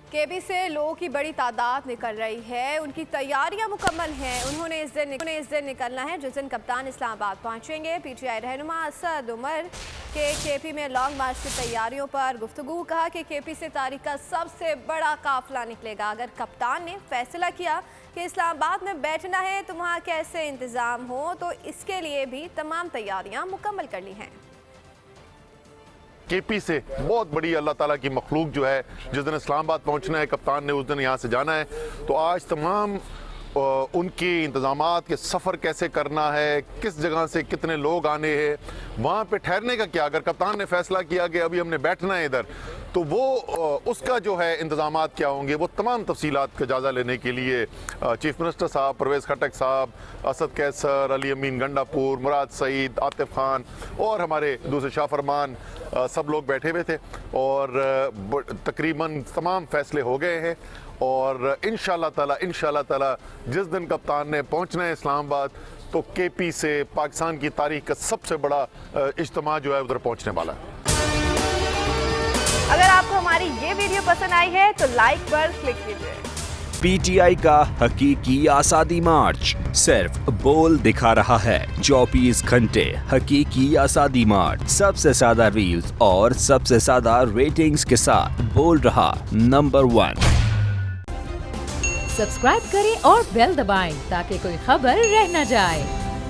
KP से लोगों की बड़ी तादाद निकल रही है, उनकी तैयारियां मुकम्मल हैं। उन्होंने इस दिन निकलना है जिस दिन कप्तान इस्लामाबाद पहुंचेंगे। पीटीआई रहनुमा असद उमर के केपी में लॉन्ग मार्च की तैयारियों पर गुफ्तगू। कहा कि केपी से तारीख का सबसे बड़ा काफिला निकलेगा। अगर कप्तान ने फैसला किया कि इस्लामाबाद में बैठना है तो वहाँ कैसे इंतज़ाम हो, तो इसके लिए भी तमाम तैयारियां मुकम्मल कर ली हैं। केपी से बहुत बड़ी अल्लाह ताला की मखलूक जो है, जिस दिन इस्लामाबाद पहुंचना है कप्तान ने उस दिन यहाँ से जाना है। तो आज तमाम उनके इंतज़ामात के सफ़र कैसे करना है, किस जगह से कितने लोग आने हैं, वहाँ पे ठहरने का क्या, अगर कप्तान ने फैसला किया कि अभी हमने बैठना है इधर, तो वो उसका जो है इंतज़ामात क्या होंगे, वो तमाम तफसीलात का जायज़ा लेने के लिए चीफ मिनिस्टर साहब, परवेज़ खटक साहब, असद कैसर, अली अमीन गंडापुर, मुराद सईद, आतिफ खान और हमारे दूसरे शाह फरमान सब लोग बैठे हुए थे और तकरीबन तमाम फैसले हो गए हैं। और इंशाअल्लाह ताला जिस दिन कप्तान ने पहुंचना है इस्लामाबाद, तो केपी से पाकिस्तान की तारीख का सबसे बड़ा इज्तिमा जो है उधर पहुंचने वाला है। अगर आपको हमारी ये वीडियो पसंद आई है तो लाइक पर क्लिक कीजिए। पीटीआई का हकीकी आज़ादी मार्च सिर्फ बोल दिखा रहा है। 24 घंटे हकीकी आज़ादी मार्च, सबसे ज्यादा रील्स और सबसे ज्यादा रेटिंग्स के साथ बोल रहा नंबर 1। सब्सक्राइब करें और बेल दबाएं ताकि कोई खबर रह न जाए।